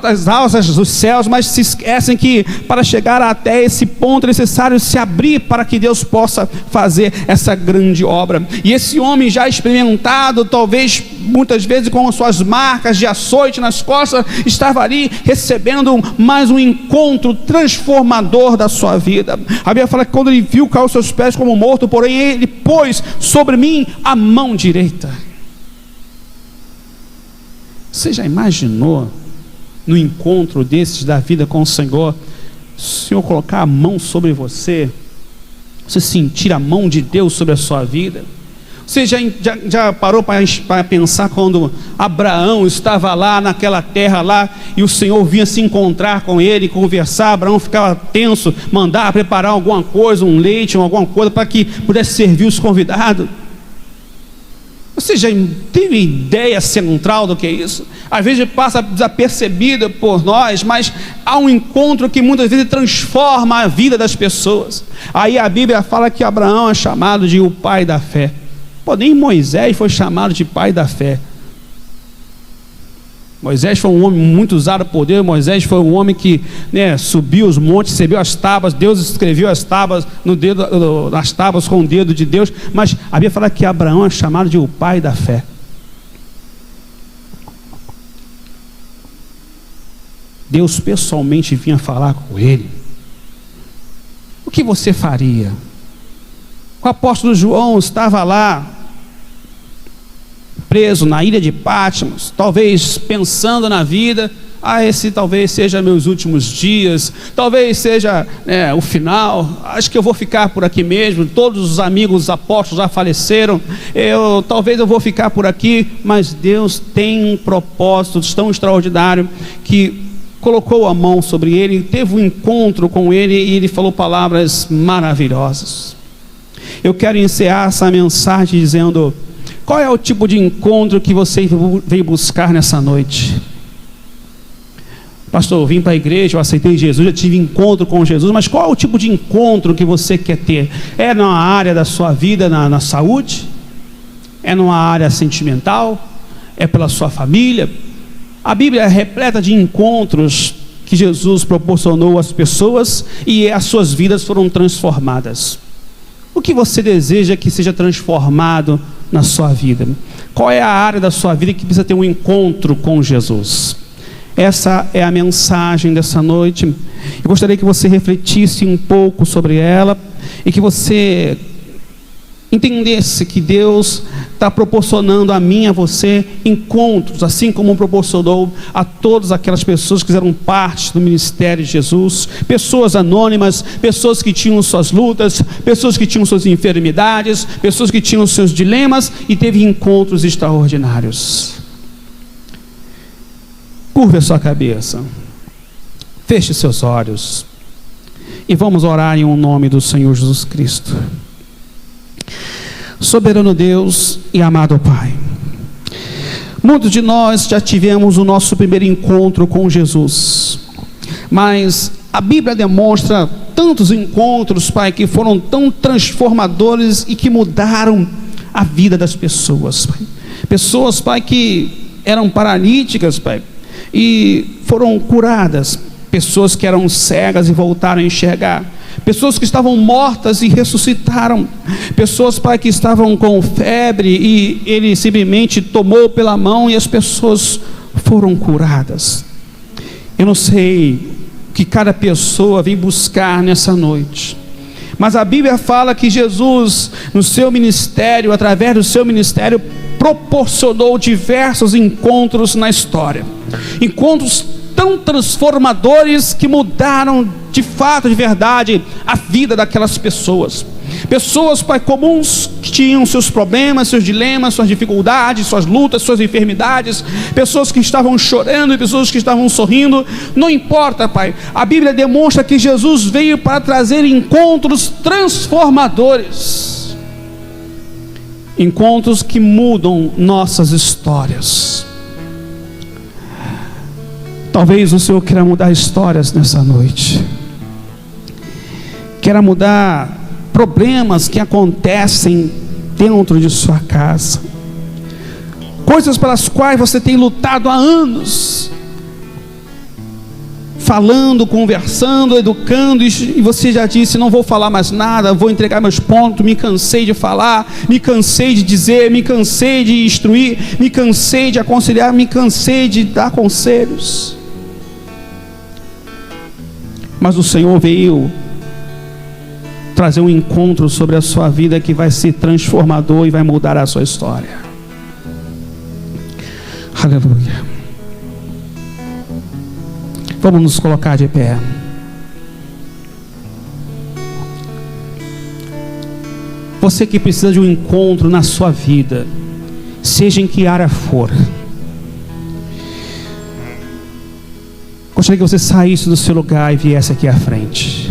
as alças dos céus, mas se esquecem que para chegar até esse ponto é necessário se abrir para que Deus possa fazer essa grande obra. E esse homem já experimentado, talvez muitas vezes com suas marcas de açoite nas costas, estava ali recebendo mais um encontro transformador da sua vida. A Bíblia fala que quando ele viu, caiu aos seus pés como morto, porém ele pôs sobre mim a mão direita. Você já imaginou, no encontro desses da vida com o Senhor colocar a mão sobre você, você sentir a mão de Deus sobre a sua vida? Você já parou para pensar quando Abraão estava lá naquela terra lá, e o Senhor vinha se encontrar com ele, conversar, Abraão ficava tenso, mandar preparar alguma coisa, um leite ou alguma coisa para que pudesse servir os convidados? Você já teve ideia central do que é isso? Às vezes passa desapercebido por nós, mas há um encontro que muitas vezes transforma a vida das pessoas. Aí a Bíblia fala que Abraão é chamado de o pai da fé. Pô, nem Moisés foi chamado de pai da fé. Moisés foi um homem muito usado por Deus. Moisés foi um homem que, subiu os montes, recebeu as tábuas. Deus escreveu as tábuas nas tábuas com o dedo de Deus. Mas a Bíblia fala que Abraão é chamado de o pai da fé. Deus pessoalmente vinha falar com ele. O que você faria? O apóstolo João estava lá, preso na ilha de Patmos, talvez pensando na vida, esse talvez seja meus últimos dias, talvez seja o final, acho que eu vou ficar por aqui mesmo, todos os amigos apóstolos já faleceram, talvez eu vou ficar por aqui, mas Deus tem um propósito tão extraordinário, que colocou a mão sobre ele, teve um encontro com ele, e ele falou palavras maravilhosas. Eu quero encerrar essa mensagem dizendo: qual é o tipo de encontro que você veio buscar nessa noite? Pastor, eu vim para a igreja, eu aceitei Jesus, eu tive encontro com Jesus, mas qual é o tipo de encontro que você quer ter? É na área da sua vida, na saúde? É numa área sentimental? É pela sua família? A Bíblia é repleta de encontros que Jesus proporcionou às pessoas e as suas vidas foram transformadas. O que você deseja que seja transformado na sua vida? Qual é a área da sua vida que precisa ter um encontro com Jesus? Essa é a mensagem dessa noite. Eu gostaria que você refletisse um pouco sobre ela e que você entendesse que Deus está proporcionando a mim e a você encontros, assim como proporcionou a todas aquelas pessoas que fizeram parte do ministério de Jesus, pessoas anônimas, pessoas que tinham suas lutas, pessoas que tinham suas enfermidades, pessoas que tinham seus dilemas, e teve encontros extraordinários. Curve a sua cabeça, feche seus olhos e vamos orar em nome do Senhor Jesus Cristo. Soberano Deus e amado Pai, muitos de nós já tivemos o nosso primeiro encontro com Jesus, mas a Bíblia demonstra tantos encontros, Pai, que foram tão transformadores e que mudaram a vida das pessoas, Pai. Pessoas, Pai, que eram paralíticas, Pai, e foram curadas. Pessoas que eram cegas e voltaram a enxergar. Pessoas que estavam mortas e ressuscitaram. Pessoas, Pai, que estavam com febre e Ele simplesmente tomou pela mão e as pessoas foram curadas. Eu não sei o que cada pessoa vem buscar nessa noite, mas a Bíblia fala que Jesus, no seu ministério, através do seu ministério, proporcionou diversos encontros na história. Encontros tão transformadores que mudaram de fato, de verdade, a vida daquelas pessoas. Pessoas, Pai, comuns, que tinham seus problemas, seus dilemas, suas dificuldades, suas lutas, suas enfermidades. Pessoas que estavam chorando e pessoas que estavam sorrindo. Não importa, Pai. A Bíblia demonstra que Jesus veio para trazer encontros transformadores. Encontros que mudam nossas histórias. Talvez o Senhor queira mudar histórias nessa noite, queira mudar problemas que acontecem dentro de sua casa, coisas pelas quais você tem lutado há anos, falando, conversando, educando, e você já disse: não vou falar mais nada, vou entregar meus pontos, me cansei de falar, me cansei de dizer, me cansei de instruir, me cansei de aconselhar, me cansei de dar conselhos. Mas o Senhor veio trazer um encontro sobre a sua vida que vai ser transformador e vai mudar a sua história. Aleluia. Vamos nos colocar de pé. Você que precisa de um encontro na sua vida, seja em que área for, gostaria que você saísse do seu lugar e viesse aqui à frente.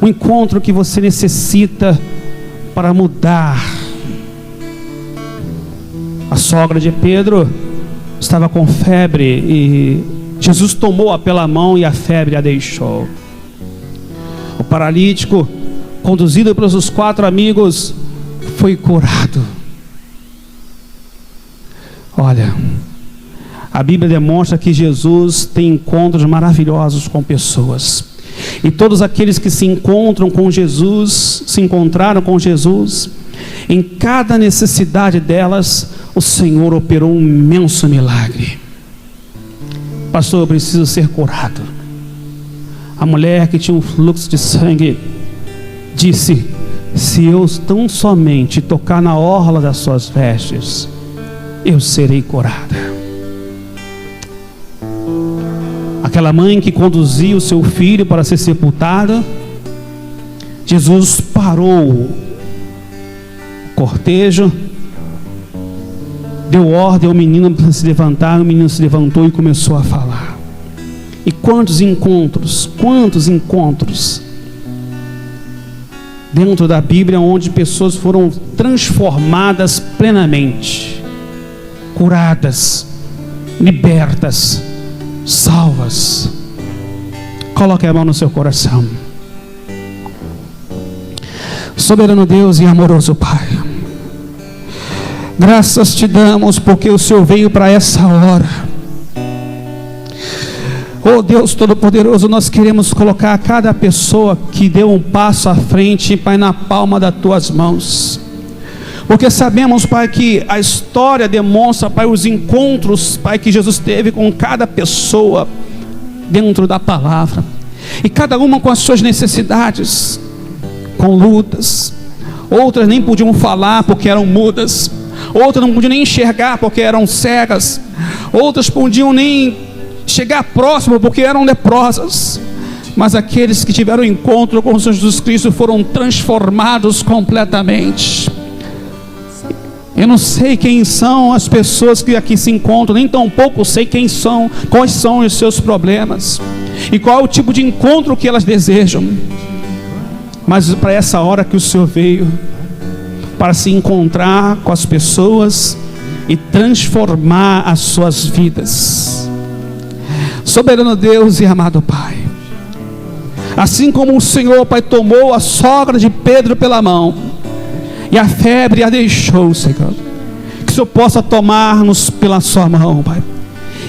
Um encontro que você necessita para mudar. A sogra de Pedro estava com febre e Jesus tomou-a pela mão e a febre a deixou. O paralítico, conduzido pelos seus 4 amigos, foi curado. Olha, a Bíblia demonstra que Jesus tem encontros maravilhosos com pessoas. E todos aqueles que se encontraram com Jesus, em cada necessidade delas, o Senhor operou um imenso milagre. Pastor, eu preciso ser curado. A mulher que tinha um fluxo de sangue disse: se eu tão somente tocar na orla das suas vestes, eu serei curada. Aquela mãe que conduzia o seu filho para ser sepultado, Jesus parou o cortejo, deu ordem ao menino para se levantar. O menino se levantou e começou a falar. E quantos encontros dentro da Bíblia, onde pessoas foram transformadas plenamente, curadas, libertas, salvas. Coloque a mão no seu coração. Soberano Deus e amoroso Pai, graças te damos porque o Senhor veio para essa hora. Oh Deus Todo-Poderoso, nós queremos colocar cada pessoa que deu um passo à frente, Pai, na palma das tuas mãos, porque sabemos, Pai, que a história demonstra, Pai, os encontros, Pai, que Jesus teve com cada pessoa dentro da palavra, e cada uma com as suas necessidades, com lutas. Outras nem podiam falar porque eram mudas, outras não podiam nem enxergar porque eram cegas, outras podiam nem chegar próximo porque eram leprosas. Mas aqueles que tiveram encontro com o Senhor Jesus Cristo foram transformados completamente. Eu não sei quem são as pessoas que aqui se encontram, nem tampouco sei quem são, quais são os seus problemas e qual é o tipo de encontro que elas desejam. Mas para essa hora que o Senhor veio, para se encontrar com as pessoas e transformar as suas vidas. Soberano Deus e amado Pai, assim como o Senhor, Pai, tomou a sogra de Pedro pela mão e a febre a deixou, Senhor, que o Senhor possa tomar-nos pela sua mão, Pai,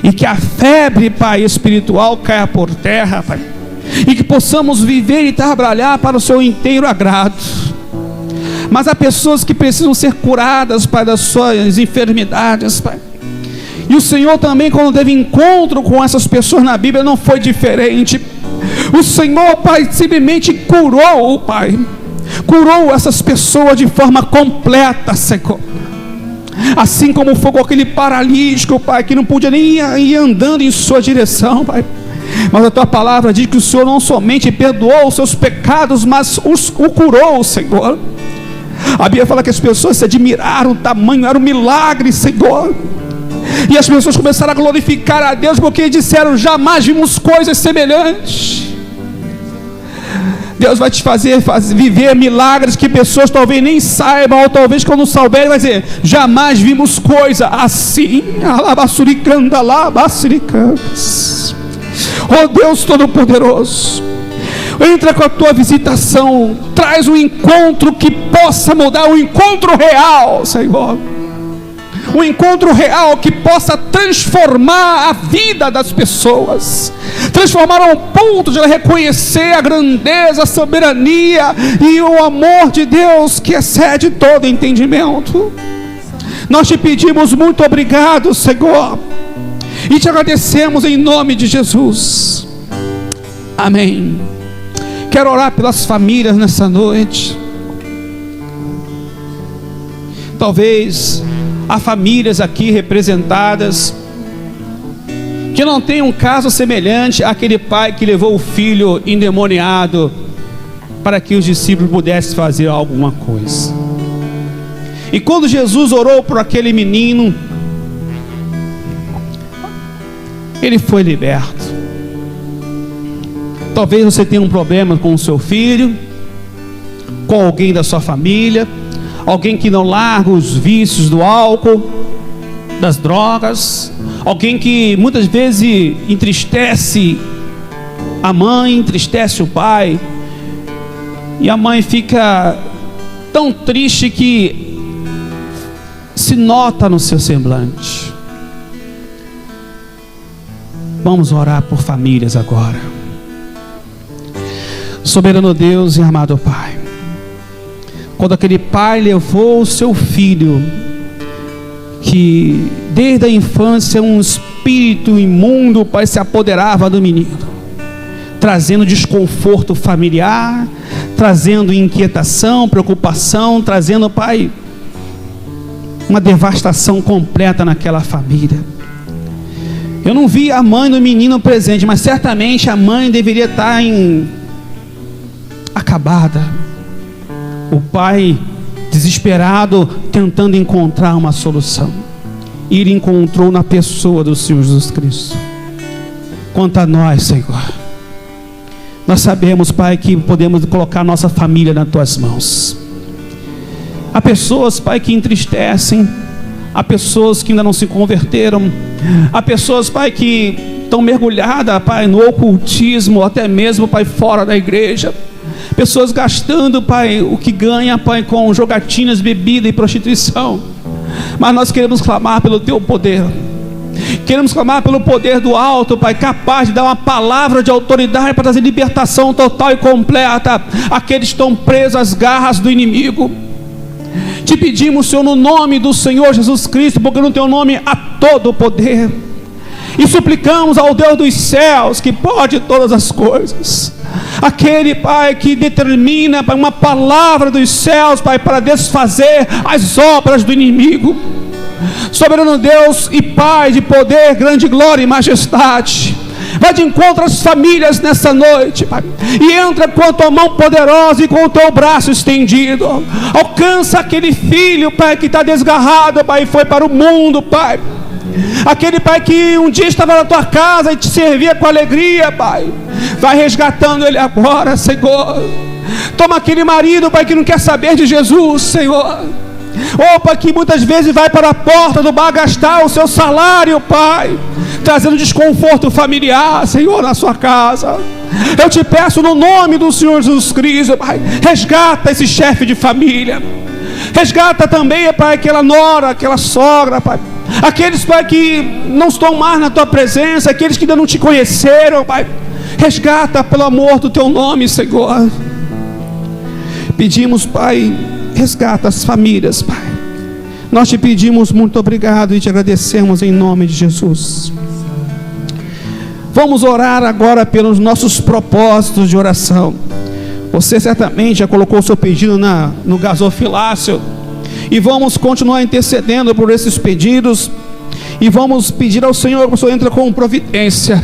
e que a febre, Pai, espiritual caia por terra, Pai, e que possamos viver e trabalhar para o seu inteiro agrado. Mas há pessoas que precisam ser curadas, Pai, das suas enfermidades, Pai, e o Senhor também, quando teve encontro com essas pessoas na Bíblia, não foi diferente. O Senhor, Pai, simplesmente curou, Pai, curou essas pessoas de forma completa, Senhor. Assim como foi com aquele paralítico, Pai, que não podia nem ir andando em sua direção, Pai. Mas a tua palavra diz que o Senhor não somente perdoou os seus pecados, mas o curou, Senhor. A Bíblia fala que as pessoas se admiraram, o tamanho era um milagre, Senhor. E as pessoas começaram a glorificar a Deus, porque disseram: jamais vimos coisas semelhantes. Deus vai te fazer viver milagres que pessoas talvez nem saibam, ou talvez quando souberem vai dizer: jamais vimos coisa assim. Oh Deus Todo-Poderoso, entra com a tua visitação, traz um encontro que possa mudar, um encontro real, Senhor, um encontro real que possa transformar a vida das pessoas, transformar a um ponto de ela reconhecer a grandeza, a soberania e o amor de Deus que excede todo entendimento. Nós te pedimos muito obrigado, Senhor, e te agradecemos em nome de Jesus. Amém. Quero orar pelas famílias nessa noite. Talvez há famílias aqui representadas que não tem um caso semelhante àquele pai que levou o filho endemoniado para que os discípulos pudessem fazer alguma coisa. E quando Jesus orou por aquele menino, ele foi liberto. Talvez você tenha um problema com o seu filho, com alguém da sua família, alguém que não larga os vícios do álcool, das drogas, alguém que muitas vezes entristece a mãe, entristece o pai, e a mãe fica tão triste que se nota no seu semblante. Vamos orar por famílias agora. Soberano Deus e amado Pai, quando aquele pai levou o seu filho, que desde a infância um espírito imundo, Pai, se apoderava do menino, trazendo desconforto familiar, trazendo inquietação, preocupação, trazendo, Pai, uma devastação completa naquela família. Eu não vi a mãe do menino presente, mas certamente a mãe deveria estar acabada. O pai desesperado tentando encontrar uma solução, e ele encontrou na pessoa do Senhor Jesus Cristo. Quanto a nós, Senhor, nós sabemos, Pai, que podemos colocar nossa família nas tuas mãos. Há pessoas, Pai, que entristecem, há pessoas que ainda não se converteram, há pessoas, Pai, que estão mergulhadas, Pai, no ocultismo, até mesmo, Pai, fora da igreja. Pessoas gastando, Pai, o que ganha, Pai, com jogatinas, bebida e prostituição. Mas nós queremos clamar pelo Teu poder. Queremos clamar pelo poder do alto, Pai, capaz de dar uma palavra de autoridade para trazer libertação total e completa àqueles que estão presos às garras do inimigo. Te pedimos, Senhor, no nome do Senhor Jesus Cristo, porque no Teu nome há todo o poder. E suplicamos ao Deus dos céus, que pode todas as coisas, aquele, Pai, que determina, Pai, uma palavra dos céus, Pai, para desfazer as obras do inimigo. Soberano Deus e Pai de poder, grande glória e majestade, vai de encontro às famílias nessa noite, Pai, e entra com a Tua mão poderosa e com o Teu braço estendido. Alcança aquele filho, Pai, que está desgarrado, Pai, e foi para o mundo, Pai. Aquele, Pai, que um dia estava na Tua casa e te servia com alegria, Pai, vai resgatando ele agora, Senhor. Toma aquele marido, Pai, que não quer saber de Jesus, Senhor. Pai, que muitas vezes vai para a porta do bar gastar o seu salário, Pai, trazendo desconforto familiar, Senhor, na sua casa. Eu te peço no nome do Senhor Jesus Cristo, Pai, resgata esse chefe de família. Resgata também, Pai, aquela nora, aquela sogra, Pai, aqueles, Pai, que não estão mais na Tua presença, aqueles que ainda não te conheceram, Pai. Resgata pelo amor do Teu nome, Senhor. Pedimos, Pai, resgata as famílias, Pai. Nós te pedimos muito obrigado e te agradecemos em nome de Jesus. Vamos orar agora pelos nossos propósitos de oração. Você certamente já colocou o seu pedido no gasofilácio, e vamos continuar intercedendo por esses pedidos, e vamos pedir ao Senhor que o Senhor entre com providência.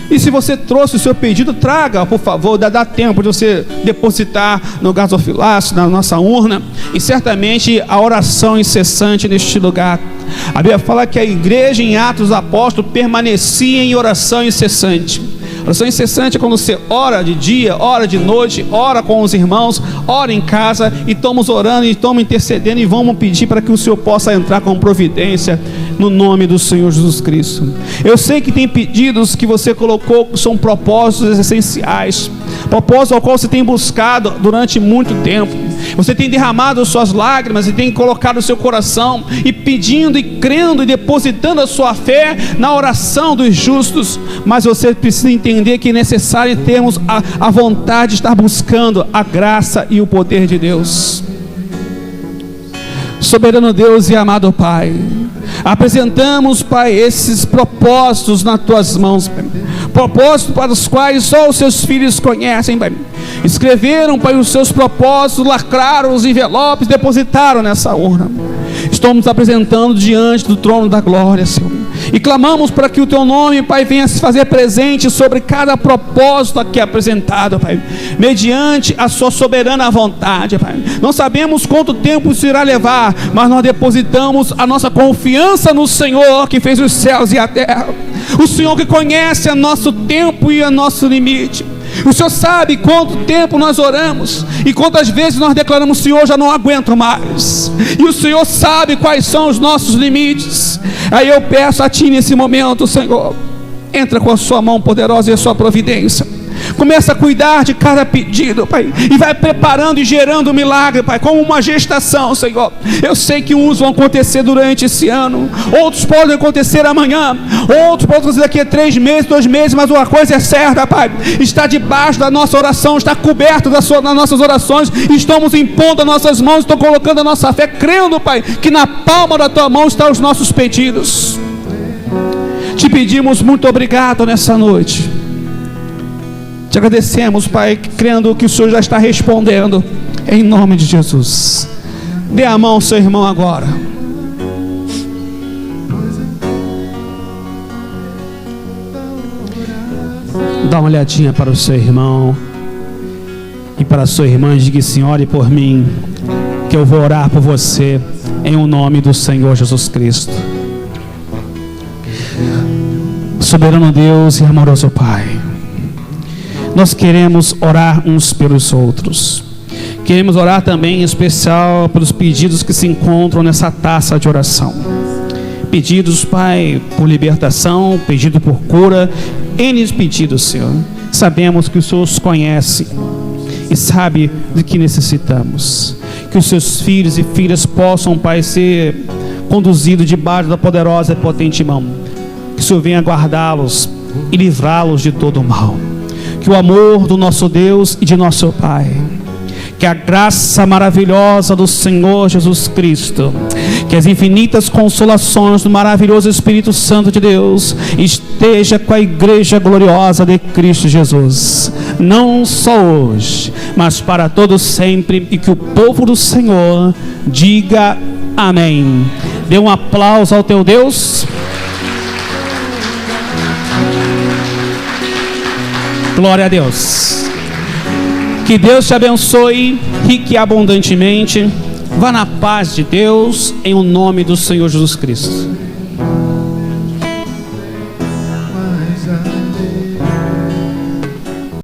E se você trouxe o seu pedido, traga, por favor, dá tempo de você depositar no gasofilácio, na nossa urna, e certamente a oração incessante neste lugar. A Bíblia fala que a igreja em Atos dos Apóstolos permanecia em oração incessante. Oração incessante é quando você ora de dia, ora de noite, ora com os irmãos, ora em casa, e estamos orando e estamos intercedendo, e vamos pedir para que o Senhor possa entrar com providência no nome do Senhor Jesus Cristo. Eu sei que tem pedidos que você colocou que são propósitos essenciais, propósitos ao qual você tem buscado durante muito tempo. Você tem derramado suas lágrimas e tem colocado o seu coração e pedindo e crendo e depositando a sua fé na oração dos justos. Mas você precisa entender que é necessário termos a vontade de estar buscando a graça e o poder de Deus. Soberano Deus e amado Pai, apresentamos, Pai, esses propósitos nas tuas mãos, Pai. Propósitos para os quais só os seus filhos conhecem, Pai. Escreveram, Pai, os seus propósitos, lacraram os envelopes, depositaram nessa urna. Estamos apresentando diante do trono da glória, Senhor, e clamamos para que o teu nome, Pai, venha se fazer presente sobre cada propósito aqui apresentado, Pai, mediante a sua soberana vontade, Pai. Não sabemos quanto tempo isso irá levar, mas nós depositamos a nossa confiança no Senhor que fez os céus e a terra, o Senhor que conhece o nosso tempo e o nosso limite. O Senhor sabe quanto tempo nós oramos e quantas vezes nós declaramos: Senhor, já não aguento mais. E o Senhor sabe quais são os nossos limites. Aí eu peço a Ti nesse momento, Senhor, entra com a sua mão poderosa e a sua providência. Começa a cuidar de cada pedido, Pai, e vai preparando e gerando um milagre, Pai, como uma gestação, Senhor. Eu sei que uns vão acontecer durante esse ano, outros podem acontecer amanhã, outros podem acontecer daqui a 3 meses, 2 meses, mas uma coisa é certa, Pai, está debaixo da nossa oração, está coberto das nossas orações. Estamos impondo as nossas mãos, estamos colocando a nossa fé, crendo, Pai, que na palma da Tua mão estão os nossos pedidos. Te pedimos muito obrigado nessa noite. Te agradecemos, Pai, crendo que o Senhor já está respondendo, em nome de Jesus. Dê a mão ao seu irmão agora. Dá uma olhadinha para o seu irmão e para a sua irmã, diga: Senhor, ore por mim, que eu vou orar por você, em o nome do Senhor Jesus Cristo. Soberano Deus e amoroso Pai, nós queremos orar uns pelos outros. Queremos orar também em especial pelos pedidos que se encontram nessa taça de oração. Pedidos, Pai, por libertação, pedido por cura, N pedidos, Senhor. Sabemos que o Senhor os conhece e sabe de que necessitamos. Que os seus filhos e filhas possam, Pai, ser conduzidos debaixo da poderosa e potente mão. Que o Senhor venha guardá-los e livrá-los de todo o mal. Que o amor do nosso Deus e de nosso Pai, que a graça maravilhosa do Senhor Jesus Cristo, que as infinitas consolações do maravilhoso Espírito Santo de Deus esteja com a igreja gloriosa de Cristo Jesus, não só hoje, mas para todos sempre, e que o povo do Senhor diga amém. Dê um aplauso ao teu Deus. Glória a Deus. Que Deus te abençoe rique e abundantemente. Vá na paz de Deus, em o nome do Senhor Jesus Cristo.